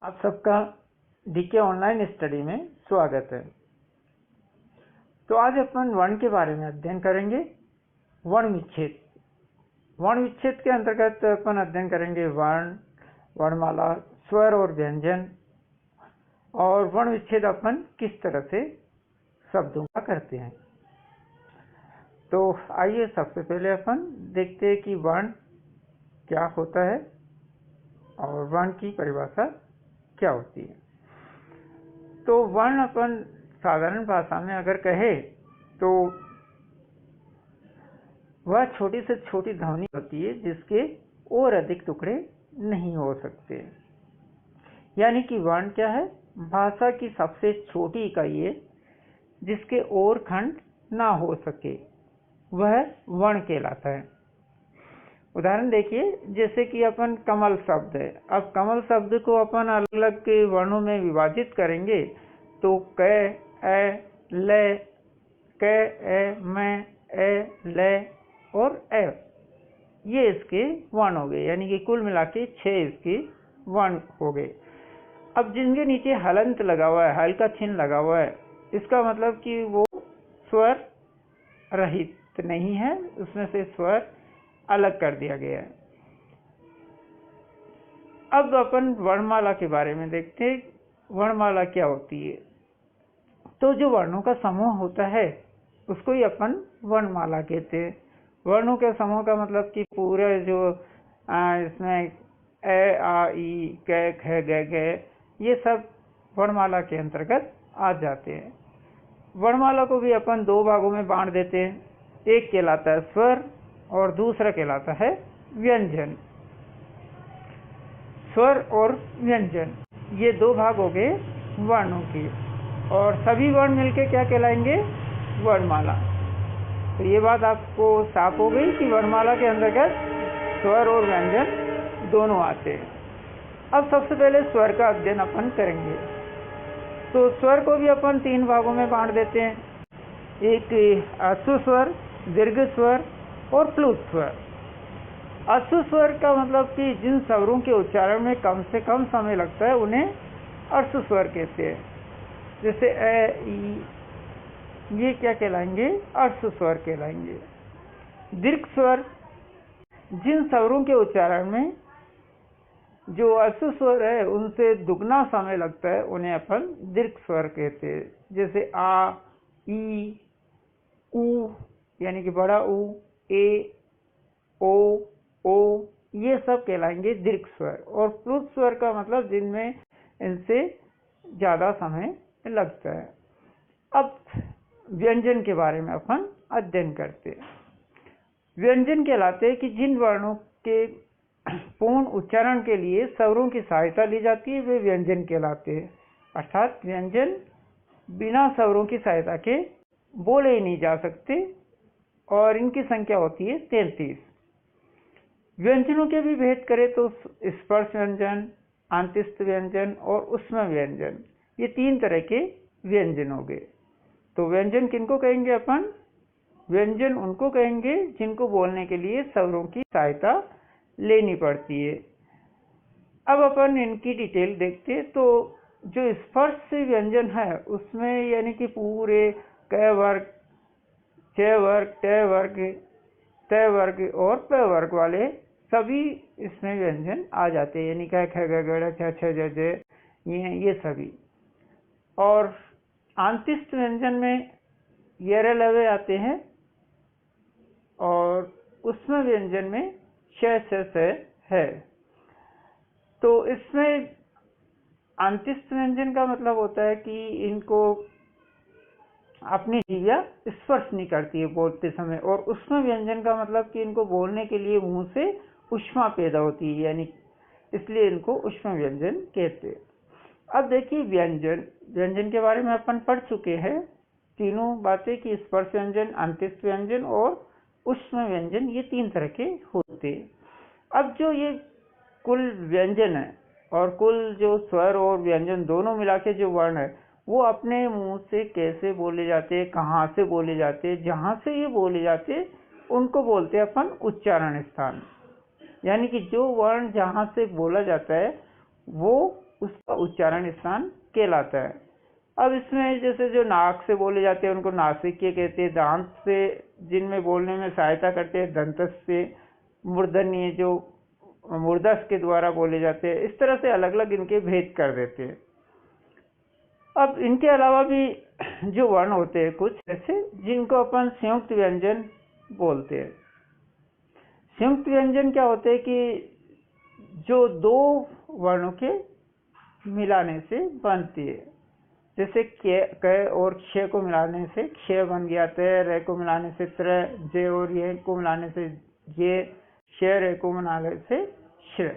आप सबका DK online study में स्वागत है। तो आज अपन वर्ण के बारे में अध्ययन करेंगे। वर्ण विच्छेद। वर्ण विच्छेद के अंतर्गत अपन अध्ययन करेंगे वर्ण, वर्णमाला, स्वर और व्यंजन, और वर्ण विच्छेद अपन किस तरह से शब्दों का करते हैं। तो आइए सबसे पहले अपन देखते हैं कि वर्ण क्या होता है और वर्ण की परिभाषा क्या होती है। तो वर्ण अपन साधारण भाषा में अगर कहे तो वह छोटी से छोटी ध्वनि होती है जिसके और अधिक टुकड़े नहीं हो सकते। यानी कि वर्ण क्या है? भाषा की सबसे छोटी इकाई है जिसके और खंड ना हो सके, वह वर्ण कहलाता है। उदाहरण देखिए, जैसे कि अपन कमल शब्द है। अब कमल शब्द को अपन अलग अलग के वर्णों में विभाजित करेंगे तो क, ए, ल, क, ए, म, ए, ल और ए, ये इसके वर्ण हो गए। यानी कि कुल मिला के 6 इसके वर्ण हो गए। अब जिनके नीचे हलंत लगा हुआ है, हल का चिन्ह लगा हुआ है, इसका मतलब कि वो स्वर रहित नहीं है, उसमें से स्वर अलग कर दिया गया है। अब अपन वर्णमाला के बारे में देखते हैं। वर्णमाला क्या होती है? तो जो वर्णों का समूह होता है उसको ही अपन वर्णमाला कहते हैं। वर्णों के समूह का मतलब कि पूरे जो इसमें ए, आ, ई, क, ख, ग, घ, ये सब वर्णमाला के अंतर्गत आ जाते हैं। वर्णमाला को भी अपन 2 भागों में बांट देते हैं। एक कहलाता है स्वर और दूसरा कहलाता है व्यंजन। स्वर और व्यंजन, ये 2 भाग हो गए वर्णों के, और सभी वर्ण मिलके क्या कहलाएंगे? वर्णमाला। तो ये बात आपको साफ हो गई कि वर्णमाला के अंतर्गत स्वर और व्यंजन दोनों आते हैं। अब सबसे पहले स्वर का अध्ययन अपन करेंगे। तो स्वर को भी अपन 3 भागों में बांट देते हैं। एक अश्व स्वर, दीर्घ स्वर और प्लुत स्वर। अश्व स्वर का मतलब कि जिन स्वरों के उच्चारण में कम से कम समय लगता है उन्हें अश्व स्वर कहते हैं। जैसे ए, ई, ये क्या कहलाएंगे? अश्व स्वर कहलाएंगे। दीर्घ स्वर, जिन स्वरों के उच्चारण में जो अश्व स्वर है उनसे दुगना समय लगता है उन्हें अपन दीर्घ स्वर कहते हैं। जैसे आ, ई, उ, यानी कि बड़ा उ, ए, ओ, ये सब कहलाएंगे दीर्घ स्वर। और प्लुत स्वर का मतलब जिनमें इनसे ज्यादा समय लगता है। अब व्यंजन के बारे में अपन अध्ययन करते हैं। व्यंजन कहलाते हैं कि जिन वर्णों के पूर्ण उच्चारण के लिए स्वरों की सहायता ली जाती है वे व्यंजन कहलाते हैं। अर्थात व्यंजन बिना स्वरों की सहायता के बोले ही नहीं जा सकते, और इनकी संख्या होती है 33। व्यंजनों के भी भेद करें तो स्पर्श व्यंजन, अंतस्थ व्यंजन और ऊष्म व्यंजन, ये 3 तरह के व्यंजन हो गए। तो व्यंजन किनको कहेंगे अपन? व्यंजन उनको कहेंगे जिनको बोलने के लिए स्वरों की सहायता लेनी पड़ती है। अब अपन इनकी डिटेल देखते हैं। तो जो स्पर्श व्यंजन है उसमें यानी कि पूरे क वर्ग, च वर्ग, ट वर्ग, त वर्ग और प वर्ग वाले सभी इसमें व्यंजन आ जाते हैं। यानी क, ख, ग, घ, छ, छ, ज, ज, ये सभी। और अंतस्थ व्यंजन में य, लवे आते हैं, और उसमें व्यंजन में श, स है। तो इसमें अंतस्थ व्यंजन का मतलब होता है कि इनको अपनी जिह्वा स्पर्श नहीं करती है बोलते समय, और ऊष्म व्यंजन का मतलब कि इनको बोलने के लिए मुंह से ऊष्मा पैदा होती है, यानी इसलिए इनको ऊष्म व्यंजन कहते हैं। अब देखिए व्यंजन। व्यंजन के बारे में अपन पढ़ चुके हैं तीनों बातें कि स्पर्श व्यंजन, अंतस्थ व्यंजन और ऊष्म व्यंजन, ये 3 तरह के होते हैं। अब जो ये कुल व्यंजन है और कुल जो स्वर और व्यंजन दोनों मिला के जो वर्ण है वो अपने मुंह से कैसे बोले जाते हैं, कहाँ से बोले जाते हैं, जहाँ से ये बोले जाते हैं उनको बोलते हैं अपन उच्चारण स्थान। यानी कि जो वर्ण जहाँ से बोला जाता है वो उसका उच्चारण स्थान कहलाता है। अब इसमें जैसे जो नाक से बोले जाते हैं उनको नासिक्य कहते हैं, दांत से जिनमें बोलने में सहायता करते हैं दंतस्य, मूर्धन्य जो मूर्धस्य के द्वारा बोले जाते हैं। इस तरह से अलग अलग इनके भेद कर देते हैं। अब इनके अलावा भी जो वर्ण होते हैं कुछ ऐसे जिनको अपन संयुक्त व्यंजन बोलते हैं। संयुक्त व्यंजन क्या होते हैं कि जो दो वर्णों के मिलाने से बनती है। जैसे क और क्ष को मिलाने से क्ष बन गया, त र को मिलाने से त्र, ज और ये को मिलाने से ये, श र को मिलाने से श्र।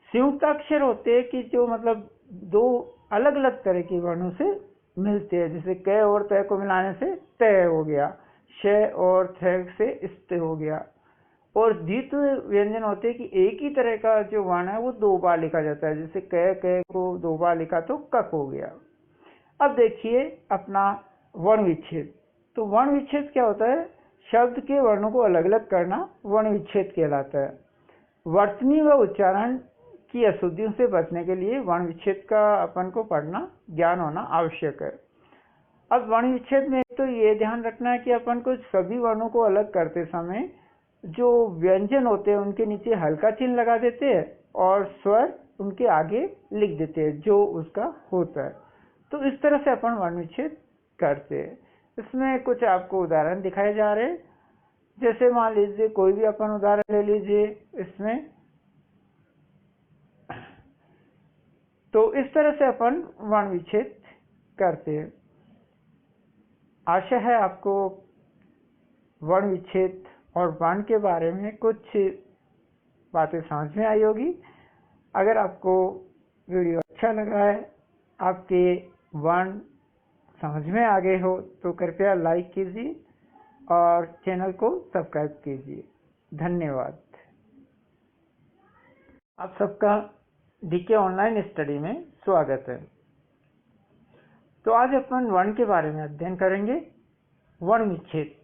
संयुक्ताक्षर होते हैं कि जो मतलब दो अलग अलग तरह के वर्णों से मिलते हैं। जैसे क और त को मिलाने से त हो गया, श और थ से स्त हो गया। और द्वितीय व्यंजन होते हैं कि एक ही तरह का जो वर्ण है वो दो बार लिखा जाता है। जैसे क को दो बार लिखा तो कक हो गया। अब देखिए अपना वर्ण विच्छेद। तो वर्ण विच्छेद क्या होता है? शब्द के वर्णों को अलग अलग करना वर्ण विच्छेद कहलाता है। वर्तनी व उच्चारण की अशुद्धियों से बचने के लिए वर्ण विच्छेद का अपन को पढ़ना, ज्ञान होना आवश्यक है। अब वर्ण विच्छेद में तो ये ध्यान रखना है कि अपन को सभी वर्णों को अलग करते समय जो व्यंजन होते हैं उनके नीचे हल्का चिन्ह लगा देते हैं और स्वर उनके आगे लिख देते हैं जो उसका होता है। तो इस तरह से अपन वर्ण विच्छेद करते हैं। इसमें कुछ आपको उदाहरण दिखाए जा रहे हैं। जैसे मान लीजिए कोई भी अपन उदाहरण ले लीजिए इसमें। तो इस तरह से अपन वर्ण विच्छेद करते हैं। आशा है आपको वर्ण विच्छेद और वर्ण के बारे में कुछ बातें समझ में आई होगी। अगर आपको वीडियो अच्छा लगा है, आपके वर्ण समझ में आ गए हो तो कृपया लाइक कीजिए और चैनल को सब्सक्राइब कीजिए। धन्यवाद। आप सबका डीके ऑनलाइन स्टडी में स्वागत है। तो आज अपन वर्ण के बारे में अध्ययन करेंगे। वर्ण विच्छेद।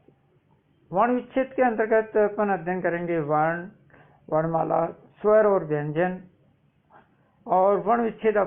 वर्ण विच्छेद के अंतर्गत अपन अध्ययन करेंगे वर्ण, वर्णमाला, स्वर और व्यंजन। और वर्ण विच्छेद